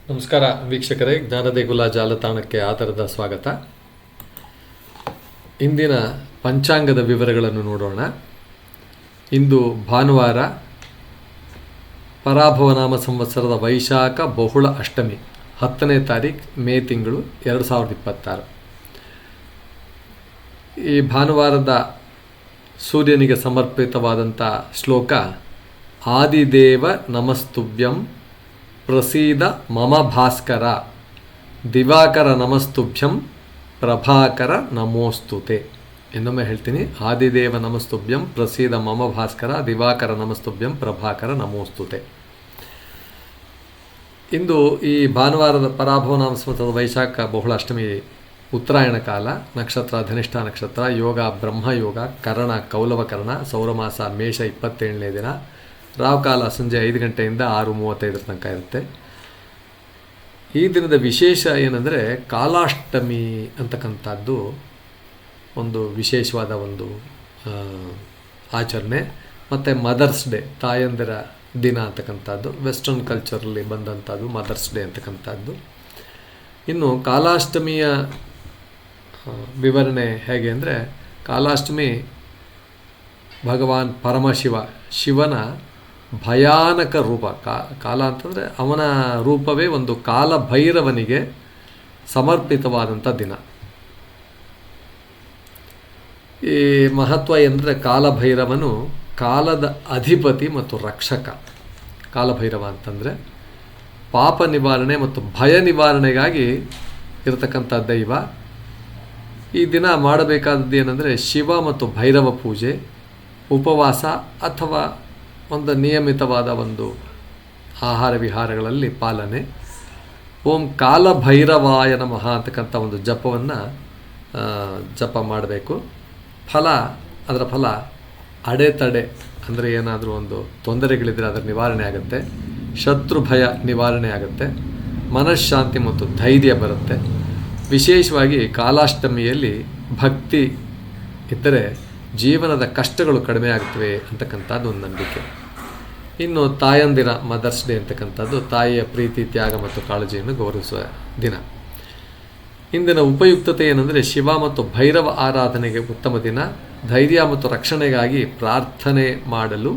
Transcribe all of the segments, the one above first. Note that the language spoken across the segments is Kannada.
ನಮಸ್ಕಾರ ವೀಕ್ಷಕರೇ, ಜ್ಞಾನದೇಗುಲ ಜಾಲತಾಣಕ್ಕೆ ಆಧಾರದ ಸ್ವಾಗತ. ಇಂದಿನ ಪಂಚಾಂಗದ ವಿವರಗಳನ್ನು ನೋಡೋಣ. ಇಂದು ಭಾನುವಾರ, ಪರಾಭವನಾಮ ಸಂವತ್ಸರದ ವೈಶಾಖ ಬಹುಳ ಅಷ್ಟಮಿ, 10ನೇ ತಾರೀಕು ಮೇ ತಿಂಗಳು 2026. ಈ ಭಾನುವಾರದ ಸೂರ್ಯನಿಗೆ ಸಮರ್ಪಿತವಾದಂಥ ಶ್ಲೋಕ ಆದಿದೇವ ನಮಸ್ತುಭ್ಯಂ ಪ್ರಸೀದ ಮಮ ಭಾಸ್ಕರ, ದಿವಾಕರ ನಮಸ್ತುಭ್ಯಂ ಪ್ರಭಾಕರ ನಮೋಸ್ತುತೆ. ಇನ್ನೊಮ್ಮೆ ಹೇಳ್ತೀನಿ, ಆದಿದೇವ ನಮಸ್ತುಭ್ಯಂ ಪ್ರಸೀದ ಮಮ ಭಾಸ್ಕರ, ದಿವಾಕರ ನಮಸ್ತುಭ್ಯಂ ಪ್ರಭಾಕರ ನಮೋಸ್ತುತೆ. ಇಂದು ಈ ಭಾನುವಾರದ ಪರಾಭವನಾಮ ಸಂವತ್ಸರದ ವೈಶಾಖ ಬಹುಳ ಅಷ್ಟಮಿ, ಉತ್ತರಾಯಣ ಕಾಲ, ನಕ್ಷತ್ರ ಧನಿಷ್ಠ ನಕ್ಷತ್ರ, ಯೋಗ ಬ್ರಹ್ಮಯೋಗ, ಕರ್ಣ ಕೌಲವಕರ್ಣ, ಸೌರಮಾಸ ಮೇಷ 27ನೇ ದಿನ, ರಾಹುಕಾಲ ಸಂಜೆ 5 ಗಂಟೆಯಿಂದ 6:35 ತನಕ ಇರುತ್ತೆ. ಈ ದಿನದ ವಿಶೇಷ ಏನಂದರೆ ಕಾಲಾಷ್ಟಮಿ ಅಂತಕ್ಕಂಥದ್ದು ಒಂದು ವಿಶೇಷವಾದ ಒಂದು ಆಚರಣೆ, ಮತ್ತು ಮದರ್ಸ್ ಡೇ, ತಾಯಂದಿರ ದಿನ ಅಂತಕ್ಕಂಥದ್ದು ವೆಸ್ಟರ್ನ್ ಕಲ್ಚರಲ್ಲಿ ಬಂದಂಥದ್ದು ಮದರ್ಸ್ ಡೇ ಅಂತಕ್ಕಂಥದ್ದು. ಇನ್ನು ಕಾಲಾಷ್ಟಮಿಯ ವಿವರಣೆ ಹೇಗೆ ಅಂದರೆ, ಕಾಲಾಷ್ಟಮಿ ಭಗವಾನ್ ಪರಮಶಿವ, ಶಿವನ ಭಯಾನಕ ರೂಪ. ಕಾಲ ಅಂತಂದರೆ ಅವನ ರೂಪವೇ ಒಂದು ಕಾಲಭೈರವನಿಗೆ ಸಮರ್ಪಿತವಾದಂಥ ದಿನ. ಈ ಮಹತ್ವ ಎಂದರೆ, ಕಾಲಭೈರವನು ಕಾಲದ ಅಧಿಪತಿ ಮತ್ತು ರಕ್ಷಕ. ಕಾಲಭೈರವ ಅಂತಂದರೆ ಪಾಪ ನಿವಾರಣೆ ಮತ್ತು ಭಯ ನಿವಾರಣೆಗಾಗಿ ಇರತಕ್ಕಂಥ ದೈವ. ಈ ದಿನ ಮಾಡಬೇಕಾದದ್ದು ಏನಂದರೆ, ಶಿವ ಮತ್ತು ಭೈರವ ಪೂಜೆ, ಉಪವಾಸ ಅಥವಾ ಒಂದು ನಿಯಮಿತವಾದ ಒಂದು ಆಹಾರ ವಿಹಾರಗಳಲ್ಲಿ ಪಾಲನೆ, ಓಂ ಕಾಲಭೈರವಾಯ ನಮಃ ಅಂತಕ್ಕಂಥ ಒಂದು ಜಪವನ್ನು ಜಪ ಮಾಡಬೇಕು. ಅದರ ಫಲ ಅಡೆತಡೆ ಅಂದರೆ ಏನಾದರೂ ಒಂದು ತೊಂದರೆಗಳಿದ್ದರೆ ಅದರ ನಿವಾರಣೆ ಆಗುತ್ತೆ, ಶತ್ರು ಭಯ ನಿವಾರಣೆ ಆಗುತ್ತೆ, ಮನಃಶಾಂತಿ ಮತ್ತು ಧೈರ್ಯ ಬರುತ್ತೆ. ವಿಶೇಷವಾಗಿ ಕಾಲಾಷ್ಟಮಿಯಲ್ಲಿ ಭಕ್ತಿ ಇದ್ದರೆ ಜೀವನದ ಕಷ್ಟಗಳು ಕಡಿಮೆ ಆಗ್ತವೆ ಅಂತಕ್ಕಂಥದ್ದು ಒಂದು ನಂಬಿಕೆ. ಇನ್ನು ತಾಯಂದಿರ ಮದರ್ಸ್ ಡೇ ಅಂತಕ್ಕಂಥದ್ದು ತಾಯಿಯ ಪ್ರೀತಿ, ತ್ಯಾಗ ಮತ್ತು ಕಾಳಜಿಯನ್ನು ಗೌರವಿಸುವ ದಿನ. ಇಂದಿನ ಉಪಯುಕ್ತತೆ ಏನಂದರೆ, ಶಿವ ಮತ್ತು ಭೈರವ ಆರಾಧನೆಗೆ ಉತ್ತಮ ದಿನ, ಧೈರ್ಯ ಮತ್ತು ರಕ್ಷಣೆಗಾಗಿ ಪ್ರಾರ್ಥನೆ ಮಾಡಲು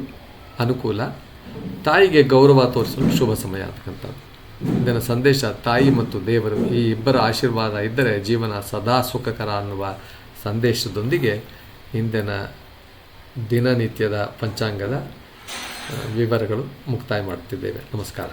ಅನುಕೂಲ, ತಾಯಿಗೆ ಗೌರವ ತೋರಿಸಲು ಶುಭ ಸಮಯ ಅಂತಕ್ಕಂಥದ್ದು. ಇಂದಿನ ಸಂದೇಶ, ತಾಯಿ ಮತ್ತು ದೇವರು ಈ ಇಬ್ಬರ ಆಶೀರ್ವಾದ ಇದ್ದರೆ ಜೀವನ ಸದಾ ಸುಖಕರ ಅನ್ನುವ ಸಂದೇಶದೊಂದಿಗೆ ಇಂದಿನ ದಿನನಿತ್ಯದ ಪಂಚಾಂಗದ ವಿವರಗಳು ಮುಕ್ತಾಯ ಮಾಡುತ್ತಿದ್ದೇವೆ. ನಮಸ್ಕಾರ.